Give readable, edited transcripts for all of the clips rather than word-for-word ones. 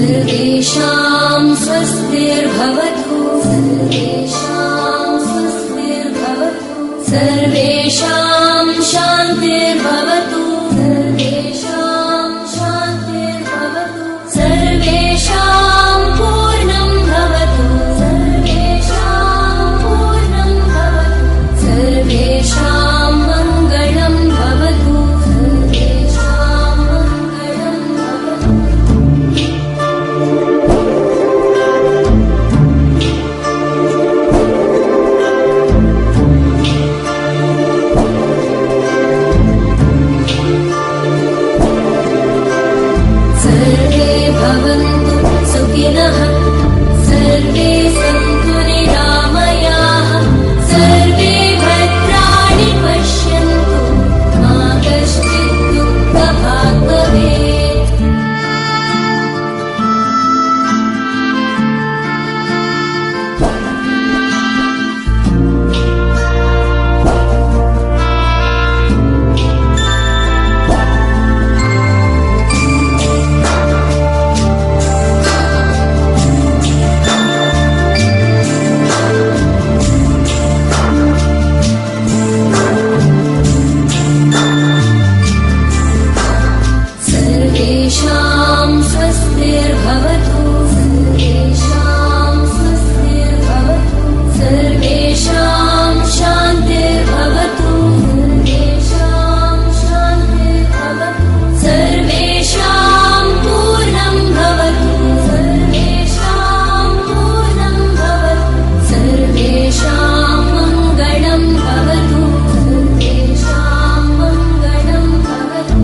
सर्वेषां स्वस्तिर्भवतु सर्वेषां स्वस्तिर्भवतु सर्वेषां शान्तिर्भवतु सर्वेषां शान्तिर्भवतु सर्वेषां पूर्णं भवतु सर्वेषां पूर्णं भवतु सर्वेषां मङ्गलं भवतु सर्वेषां मङ्गलं भवतु। सर्वे भवन्तु सुखिनः सर्वे सन्तु निरामयाः सर्वे भद्राणि पश्यन्तु मा कश्चित् दुःखभाग् भवेत्। सर्वेषां स्वस्तिर्भवतु सर्वेषां स्वस्तिर्भवतु सर्वेषां शान्तिर्भवतु सर्वेषां शान्तिर्भवतु सर्वेषां पूर्णं भवतु सर्वेषां पूर्णं भवतु सर्वेषां मङ्गलं भवतु सर्वेषां मङ्गलं भवतु।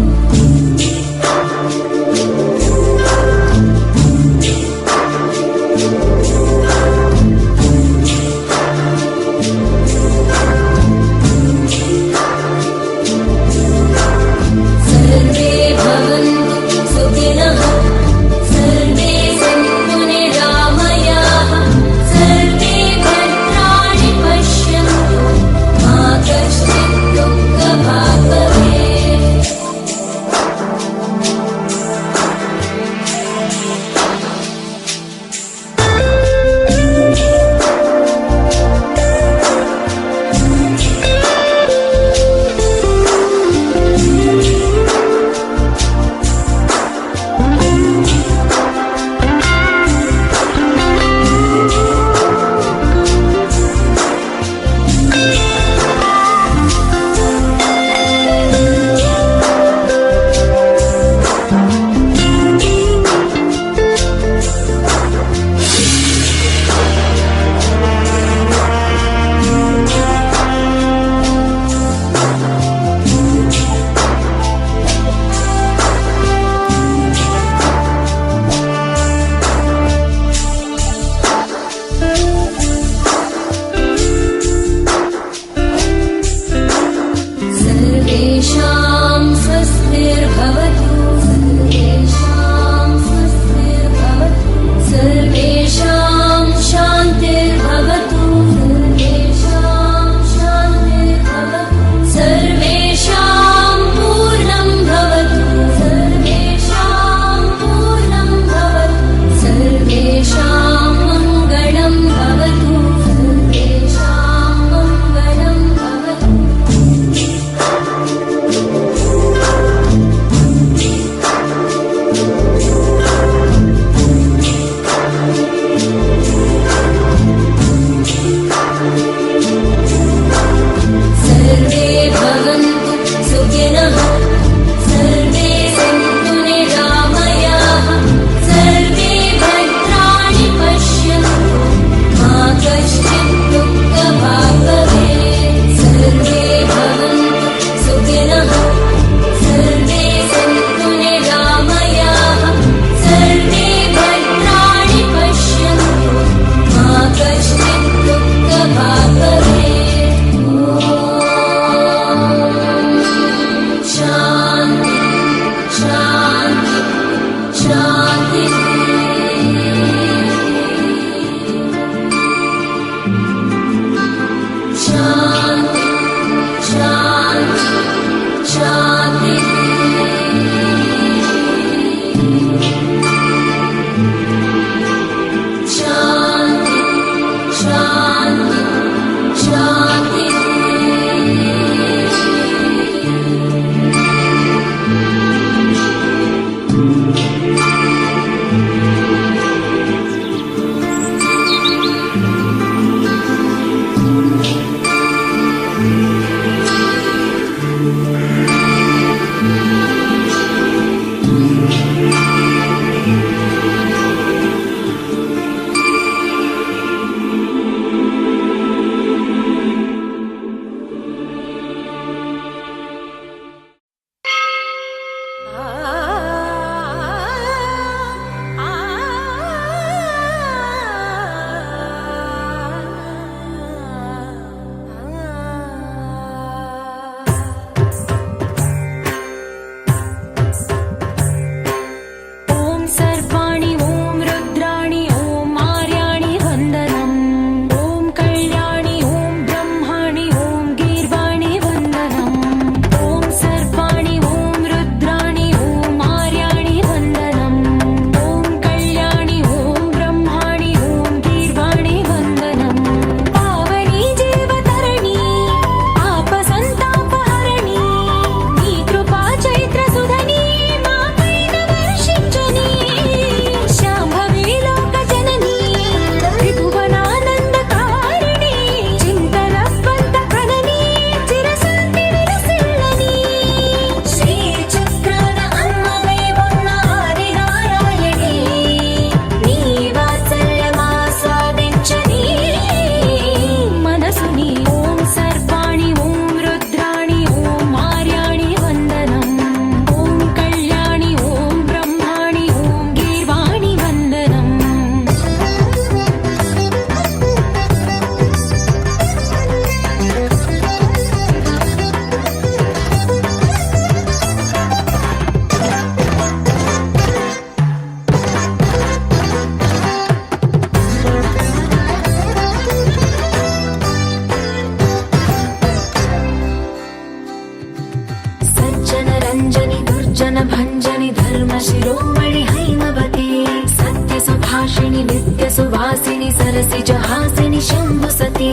हासिनी सरसिज हासिनी शंभु सती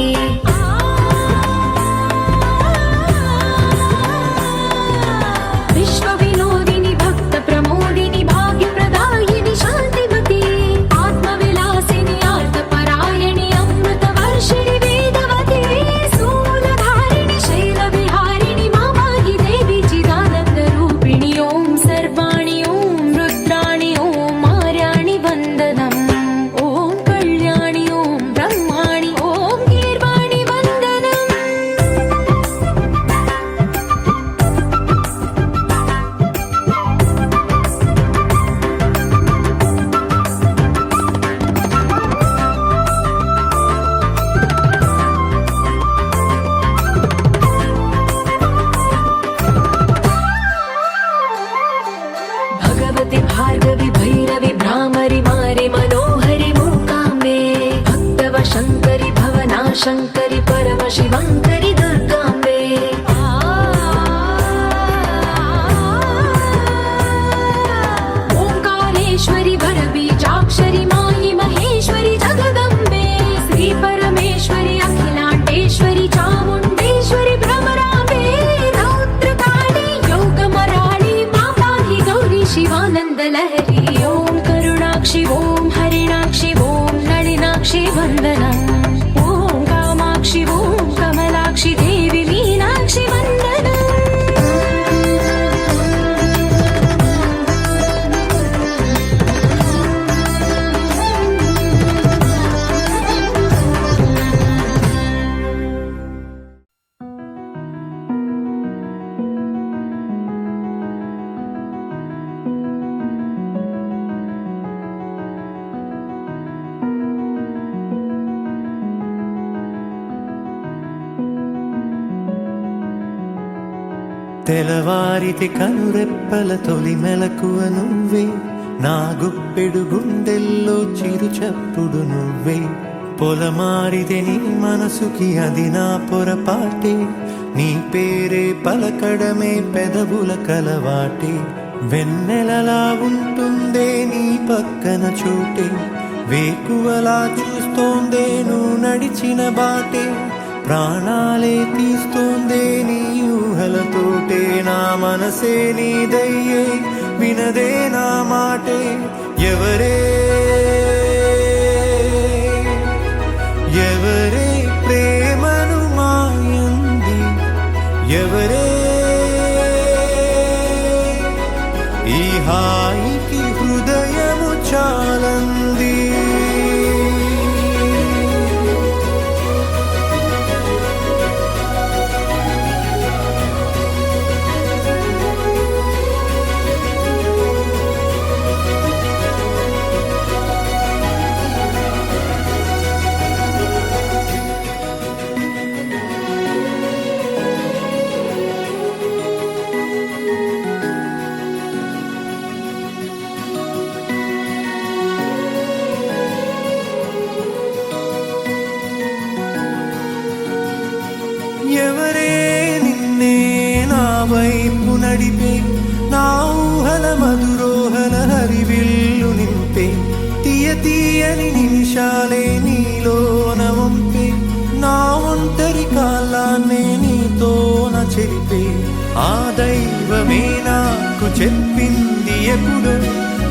विश्व विनोदिनी भक्त प्रमोदिनी भाग्य प्रदायिनी शांतिमती आत्मविलासिनी आर्तपरायणी अमृत वर्षिणी वेदवती स्थूलधारिणी शैल विहारिणी मामाहि देवी चिदानंद रूपिणी ओम सर्वाणि ओम रुद्राणि ओम मार्याणि वंदनम् ओम कल्याणि ओम ब्रह्माणि ओम गीर्वाणि वंदनम् भगवति भार्गवि भैरवि भ्रामरि मारि मनोहरि मूकाम्बे भक्तव शङ्करि भवना शङ्करि परम शिवङ्करि दुर्गाम्बे ओङ्कारेश्वरि वरबीजाक्षरि मायि महेश्वरि जगदम्बे श्री परमेश्वरि अखिलाण्डेश्वरि चामुण्डेश्वरि भ्रमराम्बे रौद्रकाली योगमराळि माताहि गौरी शिवानन्द लहरी ओम करुणाक्षि ओम हरिणाक्षि ओम नलिनाक्षि वन्दनम् ओम कामाक्षि ओम कमलाक्षि देवी मीनाक्षि वन्दनम् తెలవారితి కనురెప్పల తొలి మెలకువ నువ్వే నా గుప్పెడు గుండెల్లో చిరు చప్పుడు నువ్వే పొలమారితే నీ మనసుకి అది నా పొరపాటే నీ పేరే పలకడమే పెదవుల కలవాటే వెన్నెలలా ఉంటుందే నీ పక్కన చోటే వేకువలా చూస్తోందే నువ్వు నడిచిన బాటే ప్రాణాలే తీస్తోందే నీ ఊహలతోటే నా మనసే నీదయ్యే వినదే నా మాటే ఎవరే ఎవరే ప్రేమను మాయంది ఎవరే ఈ హాయికి హృదయము చాలంది ఎవరే నిన్నే నా వైపు నడిపే నా ఊహల మధురోహల హరివిల్లు నింపే తీయ తీయని నిమిషాలే నీలోన వంపే నా ఒంటరి కాలాన్నే నీతోన చెరిపే ఆ దైవమే నాకు చెప్పింది ఎప్పుడు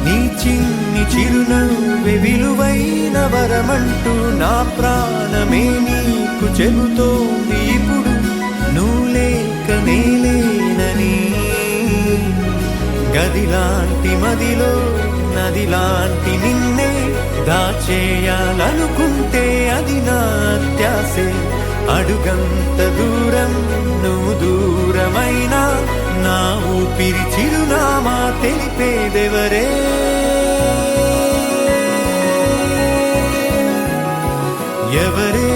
నీ చిన్ని చిరునవ్వే విలువైన వరమంటూ నా ప్రాణమే నీకు చెబుతోంది ఇప్పుడు నువ్వు లేక నేలేనని గదిలాంటి మదిలో నదిలాంటి నిన్నే దాచేయాలనుకుంటే అది నా అత్యాసే అడుగంత దూరం నువ్వు దూరమైనా నా ఊపిరి చిరునామా తెలిపేదెవరే ఎవరే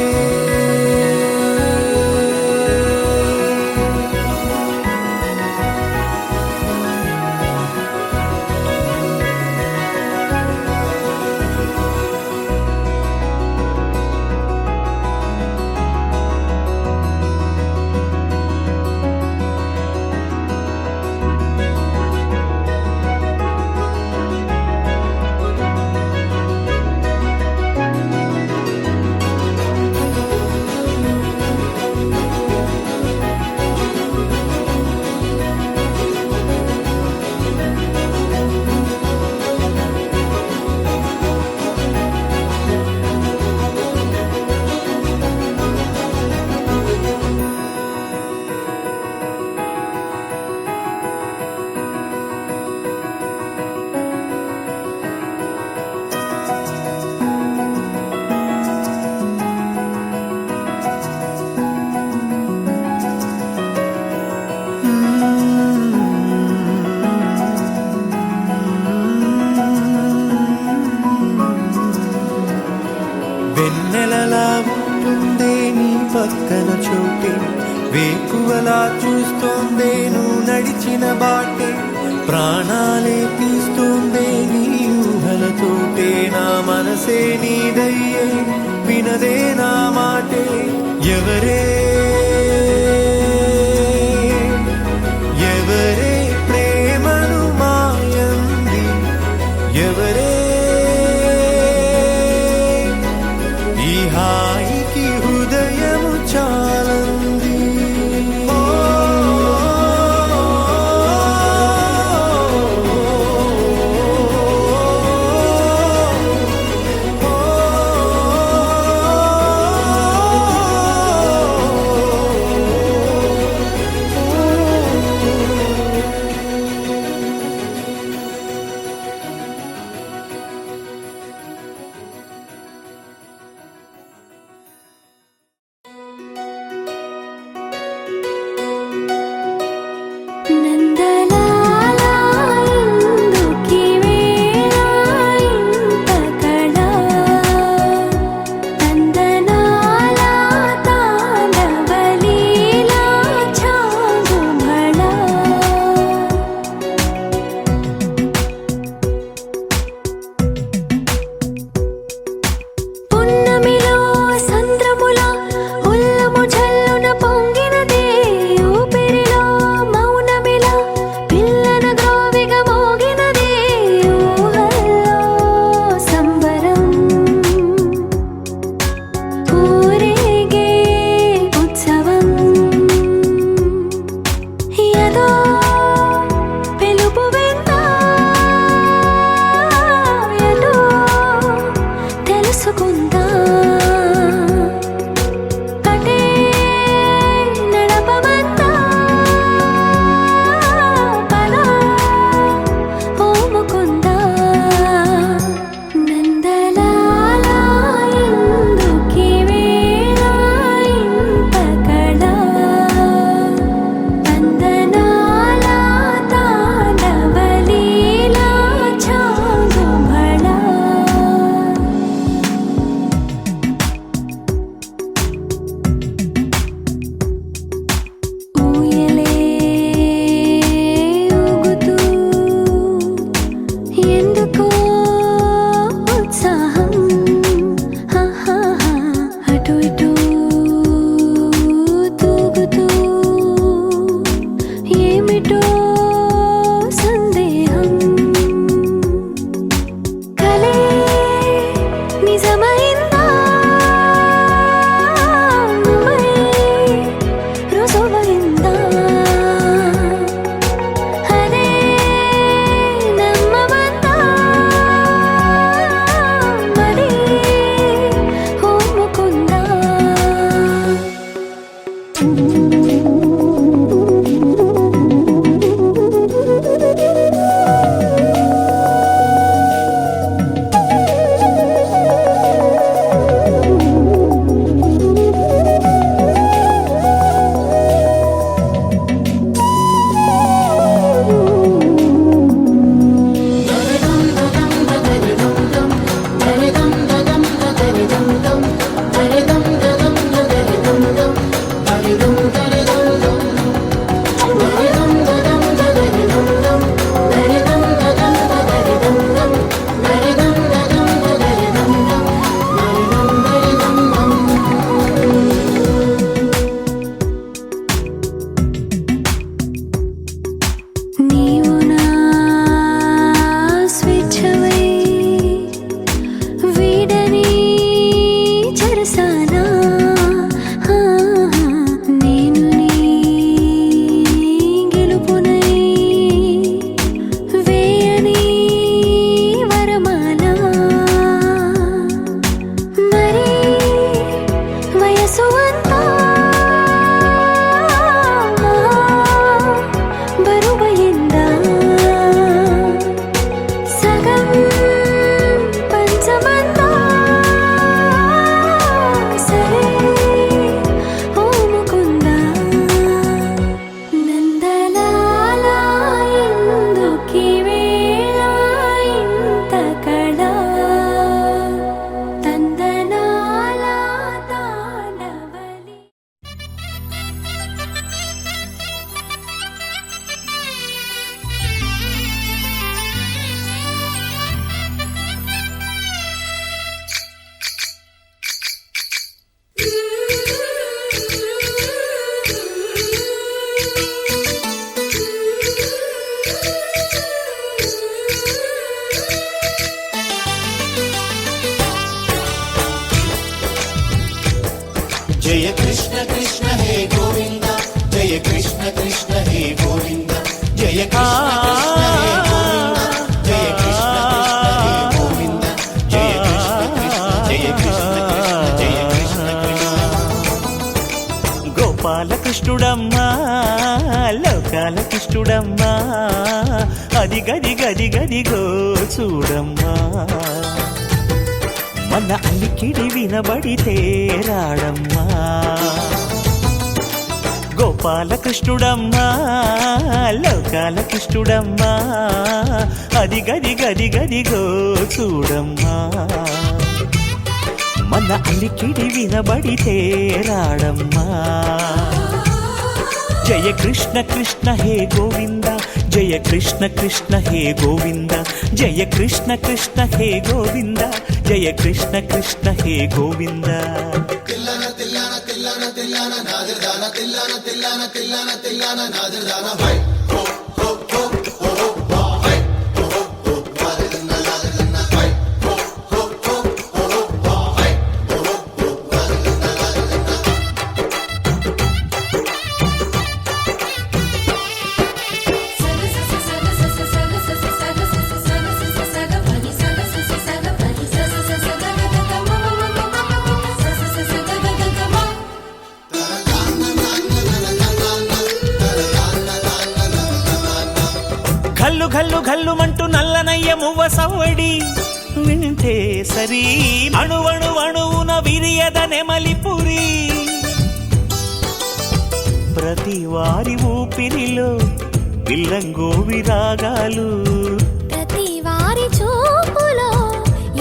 వెన్నెలలా ఉంటుందే నీ పక్కన చోటే, వేకువలా చూస్తోందే నువ్వు నడిచిన బాటే, ప్రాణాలే తీస్తోందే నీ ఊహలతోటే, నా మనసే నీదయ్యే వినదే నా మాటే. ఎవరే ఎవరే ప్రేమను మాయంది, ఎవరే ఈ హాయికి హృదయము చాలంది. జయ కృష్ణ కృష్ణ హే గోవింద జయ కృష్ణ కృష్ణ హే గోవింద జయ కృష్ణ కృష్ణ హే గోవింద జయ కృష్ణ గోపాలకృష్ణుడమ్మా లోకాల కృష్ణుడమ్మా అది గది గది గదిగో చూడమ్మా మన అలికిడి వినబడితే రాడమ్మా గోపాలకృష్ణుడమ్మా లోకాల కృష్ణుడమ్మా అది గది గది గదిగో చూడమ్మా మన అలికిడి వినబడితే రాడమ్మా జయ కృష్ణ కృష్ణ హే గోవింద జయ కృష్ణ కృష్ణ హే గోవింద జయ కృష్ణ కృష్ణ హే గోవింద జయ కృష్ణ కృష్ణ హే గోవింద తిల్లన తిల్లన తిల్లన తిల్లన నాదర్దాన తిల్లన తిల్లన తిల్లన తిల్లన నాదర్దాన హై హో హో హో హో హో హై హో హో హో నాదర్దాన నాదర్దాన హై హో హో హో హో హో హై హో హో హో నాదర్దాన నాదర్దాన ఘల్లు ఘల్లు ఘల్లుమంటూ నల్లనయ్య మువ్వ సవ్వడి వింటే సరి అణువణు అణువున విరియద నెమలిపురి ప్రతి వారి ఊపిరిలో పిల్లంగో విరాగాలు ప్రతి వారి చూపులో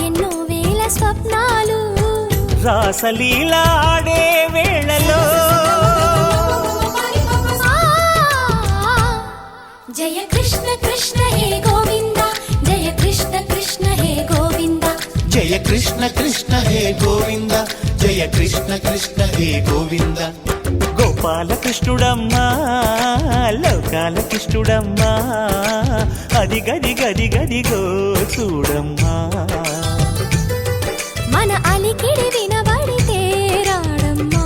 ఎన్నో వేల స్వప్నాలు రాసలీల ఆడే వేళలో జయ కృష్ణ కృష్ణ హే గోవింద జయ కృష్ణ కృష్ణ హే గోవింద జయ కృష్ణ కృష్ణ హే గోవింద జయ కృష్ణ కృష్ణ హే గోవింద గోపాలకృష్ణుడమ్మా లోకాల కృష్ణుడమ్మా అది గది గది గదిగో చూడమ్మా మన అలికిడి వినబడితే రాడమ్మా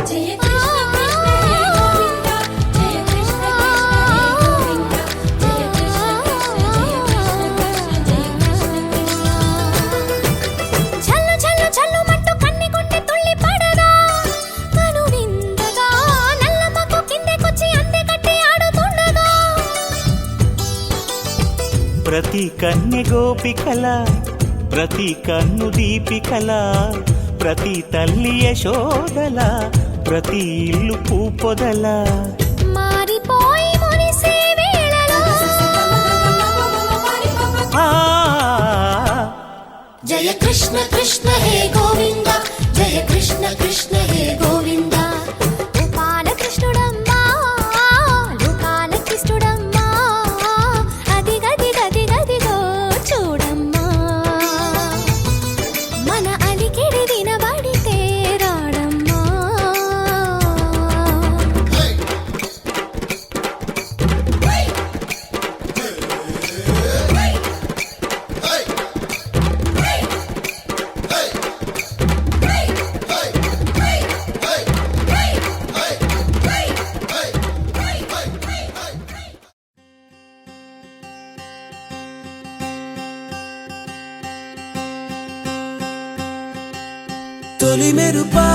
జయ కృష్ణ ప్రతి కన్నె గోపికల ప్రతి కన్ను దీపికల ప్రతి తల్లి యశోదల ప్రతి ఇల్లు పూపొదల మారిపోయి మురిసే వేళలో జయ కృష్ణ కృష్ణ హే గోవింద జయ కృష్ణ కృష్ణ హే గోవింద గోపాల కృష్ణుడమ్మా లోకాల కృష్ణుడమ్మా అది గది గది గదిగో చూడమ్మా మన అలికిడి వినబడితే రాడమ్మా తొలి మెరుపా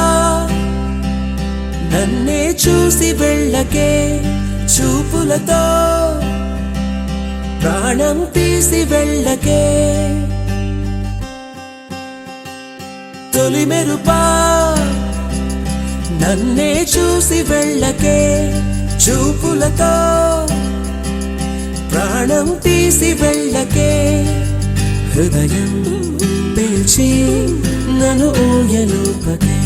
నన్నే చూసి వెళ్ళకే చూపులతో ప్రాణం తీసి వెళ్ళకే తొలి మెరుపా నన్నే చూసి వెళ్ళకే చూపులతో ప్రాణం తీసి వెళ్ళకే హృదయం పేల్చి నన్ను ఊయలూపకే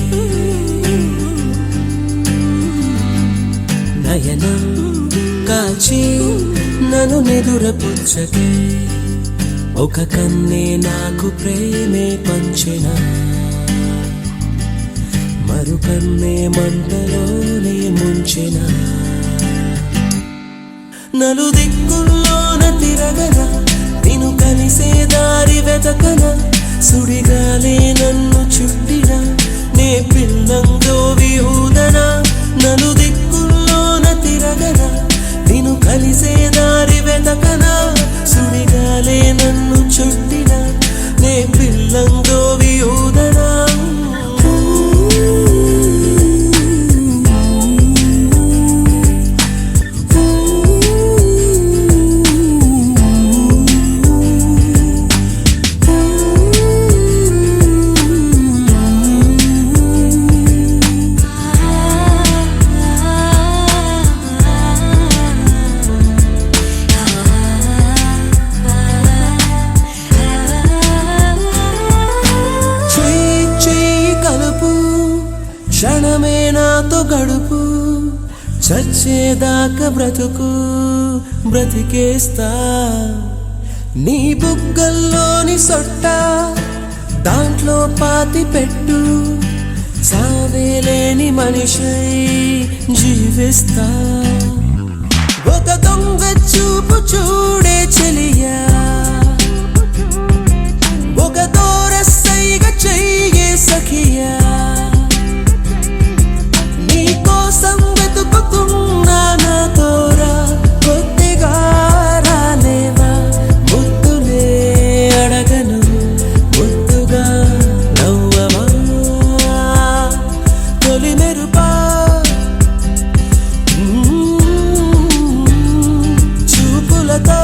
నయనం కాల్చి నన్ను నిదురపుచ్చకే ఒక కన్నే నాకు ప్రేమే పంచిన మరుకన్నే మంటలోనే ముంచిన నలు దిక్కుల్లోన తిరగన నిన్ను కలిసే దారి వెతకన సుడిగాలే నన్ను చుట్టిన నే పిల్లంగో విహూదన నలు దిక్కుల్లోన తిరగన నిన్ను కలిసే దారి వెతకన సుడిగాలే నన్ను చుట్టిన నే పిల్లంగో విహూదన క్షణమే నాతో గడుపు చచ్చేదాకా బ్రతికేస్తా నీ బుగ్గల్లోని సొట్ట దాంట్లో పాతి పెట్టు సావేలేని మనిషై జీవిస్తా ఒక దొంగ చూపు చూడే చెలియా ఒక దూరస్తైగ చెయ్యే సఖియా కోసం వెతుకుతున్నా నా తోరా కొద్దిగా రాలేవా ముద్దులే అడగను ముద్దుగా నవ్వవా తొలి మెరుపా చూపులతో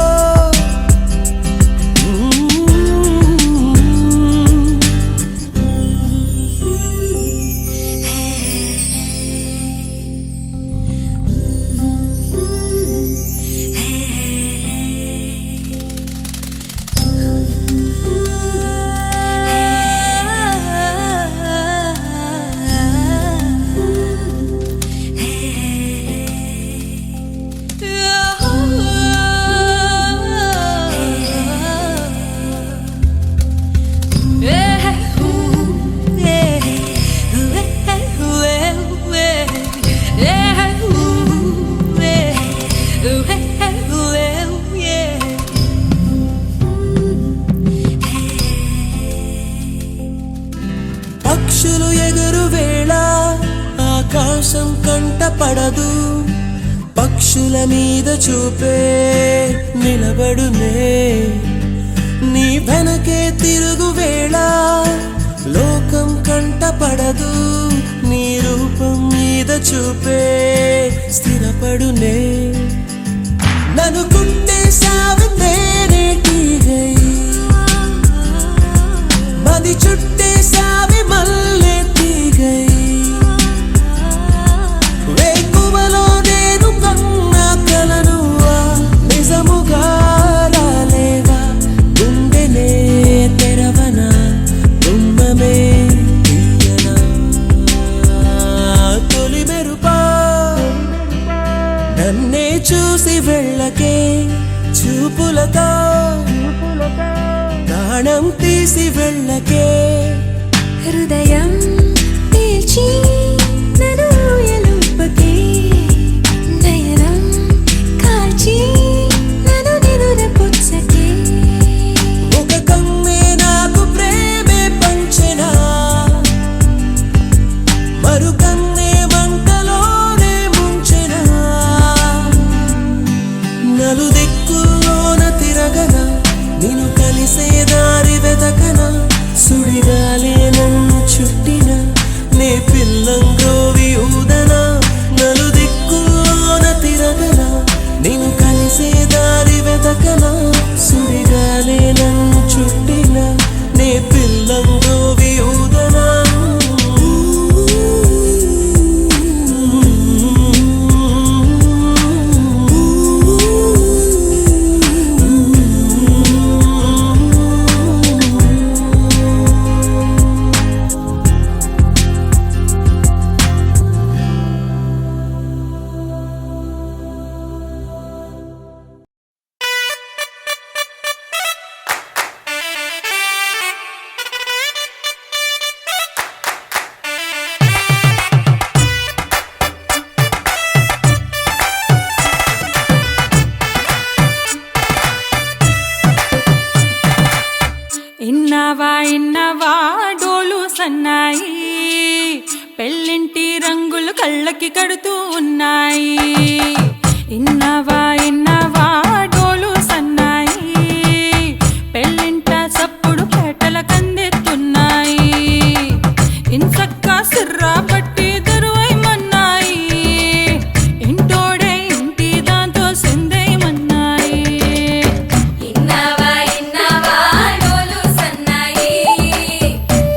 పక్షులు ఎగురు వేళ ఆకాశం కంట పడదు పక్షుల మీద చూపే నిలబడునే నీ వెనకే తిరుగు వేళ లోకం కంట పడదు నీ రూపం మీద చూపే స్థిరపడునే నన్ను గుండె సావితేనే తీగై మది చుట్టే సావి మల్లె తీగై వేకువలో నేను కన్నా కలనువా నిజముగా రాలేవా గుండెనే తెరవనా గుమ్మమే తీయనా తొలి మెరుపా నన్నే చూసి వెళ్ళకే చూపులతో ప్రాణం తీసి వెళ్ళకే హృదయం పీల్చి నన్ను ఎలుపకే నయనం కాల్చి నన్ను నిదురపుచ్చకే ఒక కమ్మే నాకు ప్రేమే పంచెనా మరు కన్నే మంటలోనే ముంచెనా నలు దిక్కుల్లోన తిరగన నిన్ను కలిసే దారి వెతకన సుడిగాలే నన్ను ఇన్నవా ఇన్నవా డోలు సన్నాయి, పెళ్ళింటి రంగులు కళ్ళకి కడుతూ ఉన్నాయి. ఇన్నవా ఇన్నవా డోలు సన్నాయి, పెళ్ళింట చప్పుడు పేటల కందెత్తున్నాయి. ఇన్సక్క సిర్రా పట్టి దరువైమన్నాయి, ఇంటోడే ఇంటి దాంతో సిందేయమన్నాయి. ఇన్నవా ఇన్నవా డోలు సన్నాయి,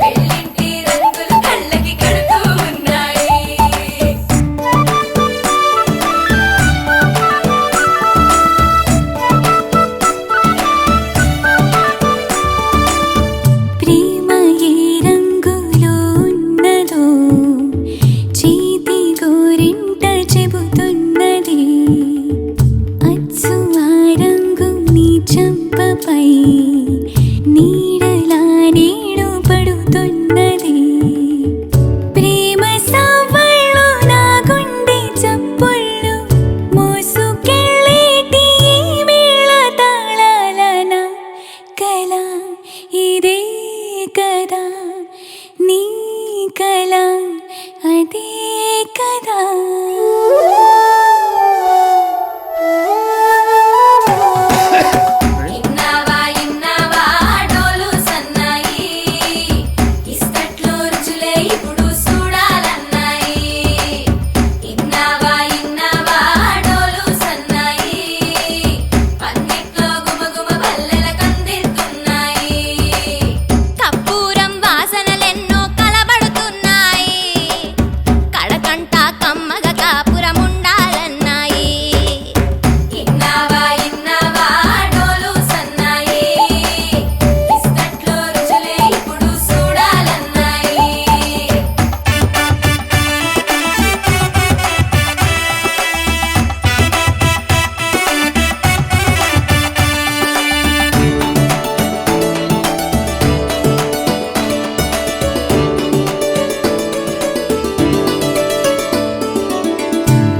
పెళ్ళింటి రంగులు కళ్ళకి కడుతూ ఉన్నాయి. ప్రేమ ఏ రంగులో ఉన్నదో చేతి గోరింట చెబుతున్నది. అచ్చు ఆ రంగు నీ చెంపపై నీడలా నీడు పడుతున్నది. ప్రేమ సవ్వళ్ళు నా గుండె చప్పుళ్ళు మోసుకెళ్ళేటి ఈ మేళ తాళాలన కల ఇదే కదా నీ కల అదే కదా. ఇన్నవా ఇన్నవా డోలు సన్నాయి, ఇస్తట్లో రుచులే ఇప్పుడు చూడాలన్నాయి. ఇన్నవా ఇన్నవా డోలు సన్నాయి, పన్నెట్లో గుమగుమ పల్లెల కందిస్తున్నాయి. కప్పూరం వాసనలెన్నో కలబడుతున్నాయి, కడకంట కమ్మగ కాపురం ఉండాలన్నాయి. ఇన్నవా ఇన్నవా డోలు సన్నాయి, ఇస్తట్లో రుచులే ఇప్పుడు చూడాలన్నాయి.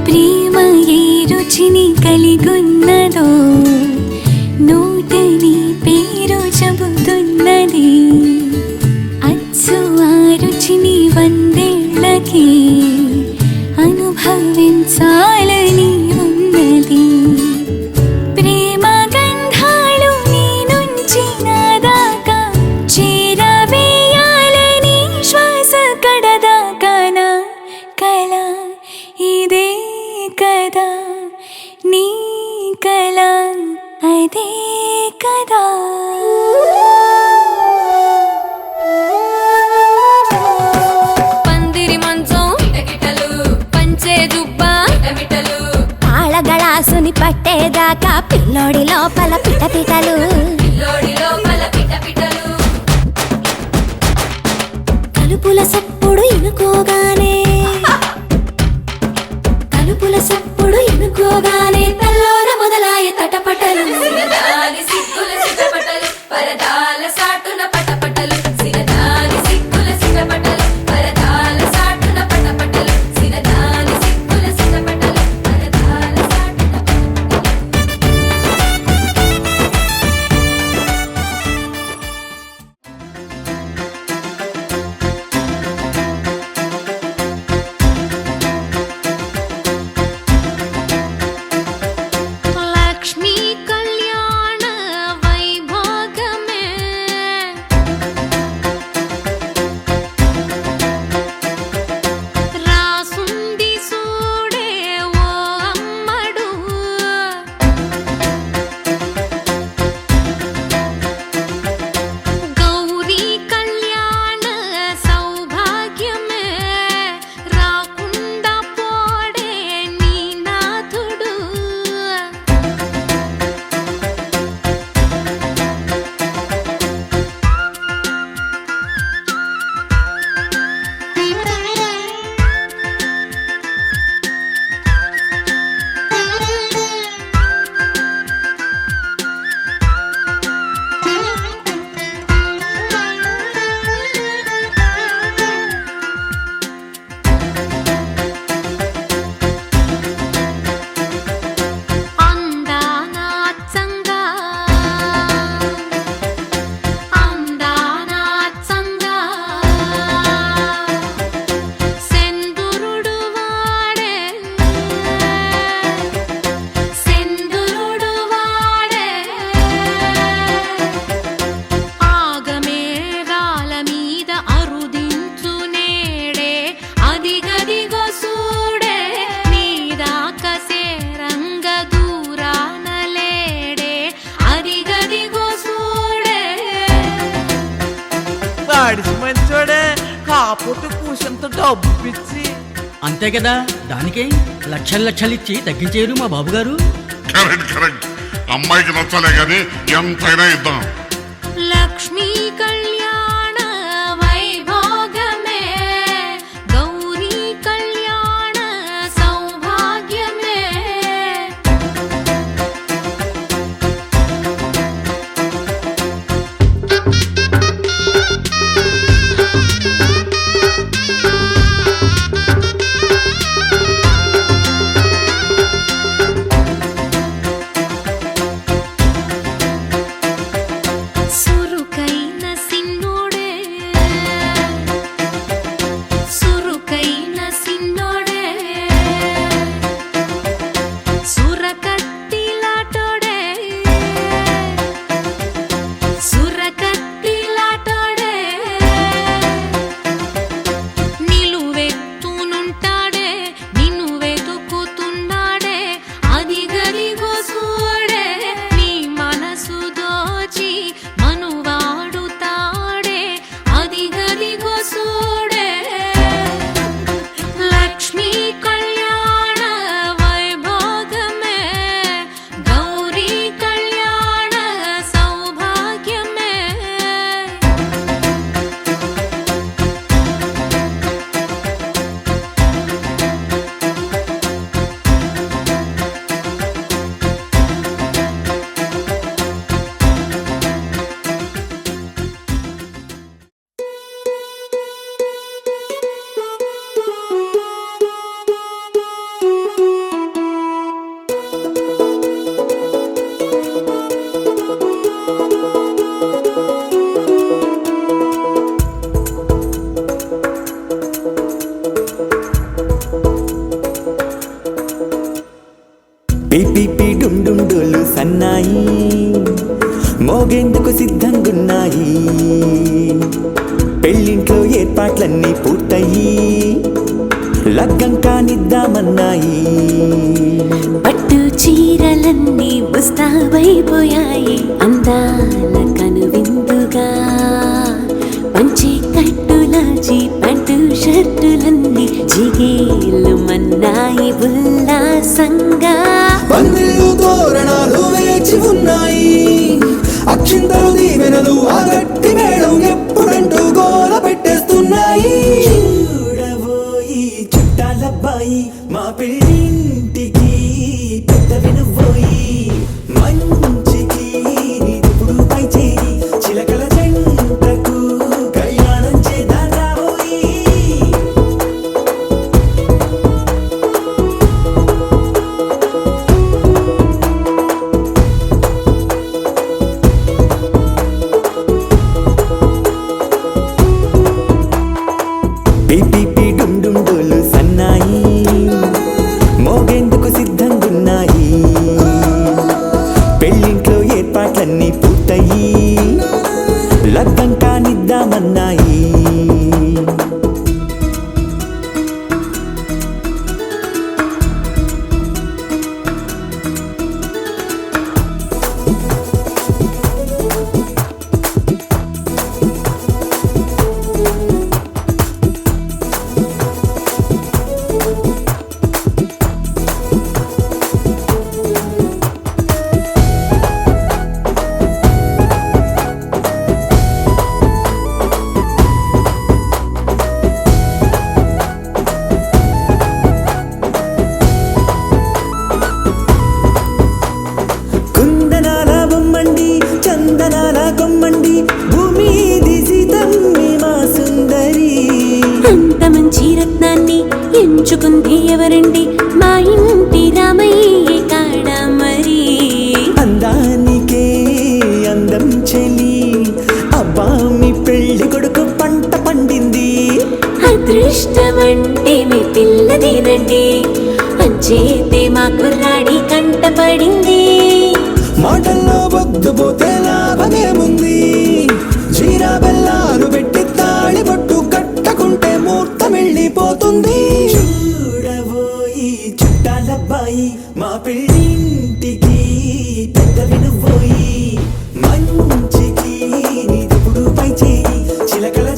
ప్రేమ ఏ రుచిని కలిగున్నదో నోటని పేరు చెబుతున్నది. అచ్చు ఆ రుచిని వందేళ్ళకి అనుభవించాలని ఉన్నది. ప్రేమ గంధాలు నీ నుంచి నా దాకా చేరవేయాలని శ్వాస కడదాకా నా కల ఇదే కదా నీ కల అదే కదా. పందిరి మంచం కిటకిటలు, పంచే జుబ్బా మిటమిటలు, ఆళగళాసుని పట్టేదాకా పిల్లోడి లోపల పిటపిటలు, పిల్లోడి లోపల పిటపిటలు. కలుపుల సప్పుడు ఇనుకోగానే, కలుపుల సప్పుడు ఇనుకోగానే తల్లోన మొదలాయ తటపటలు. సిగదాని సిగ్గుల చిటపటలు, పరదాల సాటున పటపటలు. సిగదాని సిగ్గుల చిటపటలు, పరదాల సాటున పటపటలు. సిగదాని సిగ్గుల చిటపటలు, పరదాల సాటున పటపటలు. లక్ష్మీ కళ్యాణ వైభోగమే మడిసి మంచోడే, కాకపోతే కూసంత డబ్బు పిచ్చి. అంతే కదా, దానికే లక్షలు లక్షలు ఇచ్చి తగ్గించేరు మా బాబు గారు. కరెక్ట్. అమ్మాయికి నచ్చాలే గాని ఎంతైనా ఇద్దాం. లక్ష్మీ కళ్యాణ వైభోగమే, గౌరీ కళ్యాణ సౌభాగ్యమే. సురుకైన సిన్నోడే, సురుకైన సిన్నోడే, సురకత్తిలాటోడే, సురకత్తిలాటోడే, నిలువెత్తునుంటాడే, నిన్ను వెతుకుతున్నాడే, అదిగదిగో చూడే, నీ మనసు దోచి మనువాడుతాడే, అదిగదిగో చూడే. లక్ష్మీ కళ్యాణ వైభోగమే, గౌరీ కళ్యాణ సౌభాగ్యమే. పిపి డుండుండులు సన్నాయి మోగేందుకు సిద్ధంగున్నాయి. పెళ్ళింట్లో ఏర్పాట్లన్నీ పూర్తయి లగ్గం కానిద్దామన్నాయి. పట్టు చీరలన్నీ ముస్తాబైపోయాయి, అందాల కనువిందుగా. పంచి కట్టులాచి ప్యాంటు షర్టులన్నీ జిగేలు మన్నాయి ఉల్లాసంగా. పందిళ్ళు తోరణాలు వేచి ఉన్నాయి, అక్షింతలు దీవెనలు ఆ గట్టి మేడం ఎప్పుడంటూ గోల పెట్టేస్తున్నాయి. చూడబోయి చుట్టాలబ్బాయి మా పెళ్ళింటికి పెద్ద వినుబోయి. మంచికి నిప్పుడు పై చేయి చిలకల జంటకు కళ్యాణం చేద్దాం రాబోయి. పిపి డుండుండులు సన్నాయి మోగేందుకు సిద్ధంగున్నాయి. పెళ్ళింట్లో ఏర్పాట్లన్నీ పూర్తయి లగ్గం కానిద్దామన్నాయి. ఎంచుకుంది ఎవరండి మా ఇంటి రామయ్య కాడ మరి. అందానికే అందం చెలి అబ్బా మీ పెళ్లి కొడుకు పంట పండింది. అదృష్టమంటే మీ పిల్లదేనండి, అంచేతే మా కుర్రాడి కంట పడింది. మాటల్లో బొద్దుపోతే లాభమేముంది, జీరా బెల్లాలు పెట్టి తాళి పట్టు కట్టకుంటే ముహూర్తం వెళ్ళిపోతుంది. చూడబోయి చుట్టాలబ్బాయి మా పెళ్ళింటికి పెద్ద వినుబోయి. మంచికి నిదుపుడు పై చేయి చిలకల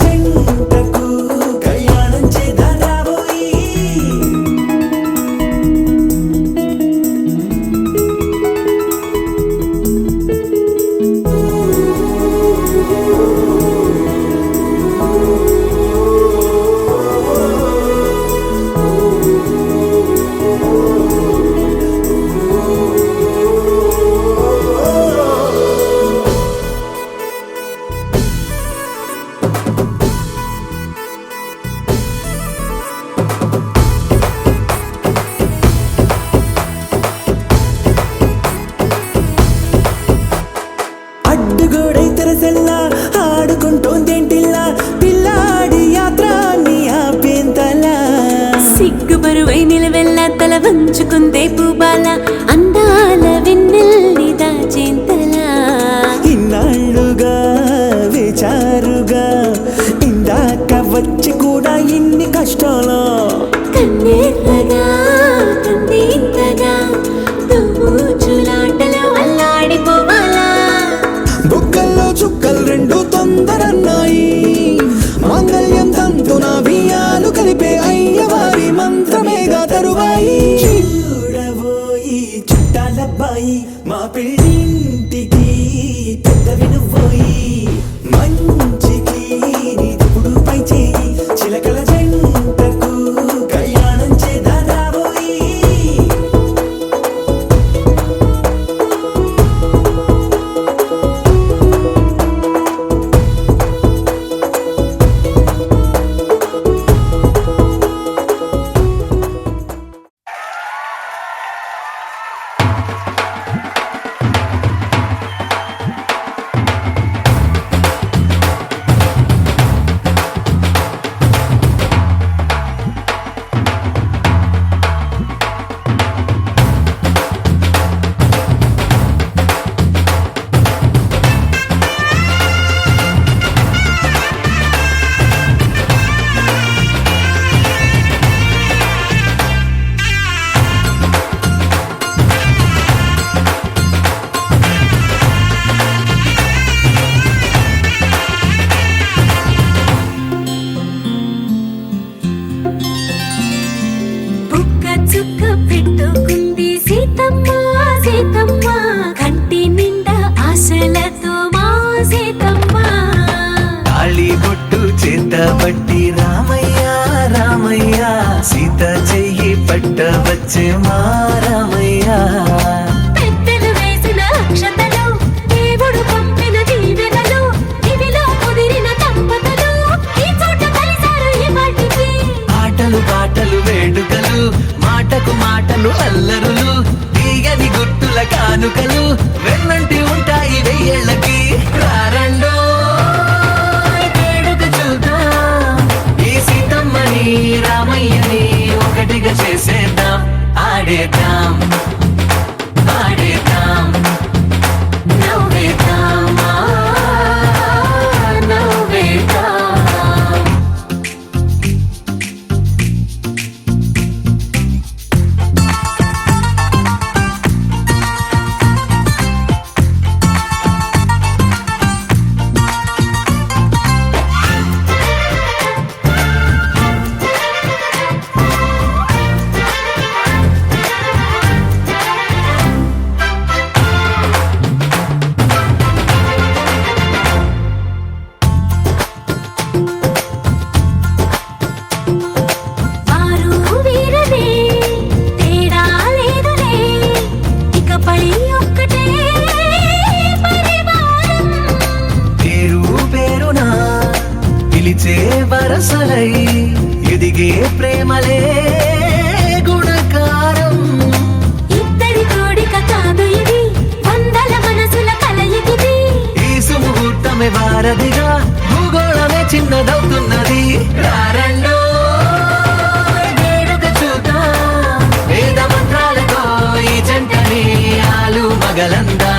పట్టబట్టి రామయ్య రామయ్య సీత చెయ్యి పట్టవచ్చే మా రామయ్య పెద్దలు వేసిన అక్షతలు దేవుడు పంపిన దీవెనలు ఇవిలో కుదిరిన దంపతులు ఈ చోట కలిసారు ఈ వాటికి ఆటలు పాటలు వేడుకలు మాటకు మాటలు అల్లరులు తీయని గుట్టుల కానుకలు వెన్నంటి ఉంటాయి వెయ్యేళ్ళకి రారండో వేడుక చూద్దాం ఈ సీతమ్మని రామయ్యని ఒకటిగా చేసేద్దాం ఆడేద్దాం ఆడేద్దాం నవ్వేద్దాం నవ్వేద్దాం వారు వీరనే తేడా లేదులే ఇకపై ఒక్కటే పరివారం పేరు పేరునా పిలిచే వరసలై ఎదిగే ప్రేమలే గుణకారం ఇద్దరి కోడిక కాదు ఇది వందల మనసుల కలయికిది ఈ సుముహూర్తమే వారధిగా భూగోళమే చిన్నదవుతున్నది రారండో వేడుక చూద్దాం వేద మంత్రాలతో ఈ జంటని ఆలు మగలందా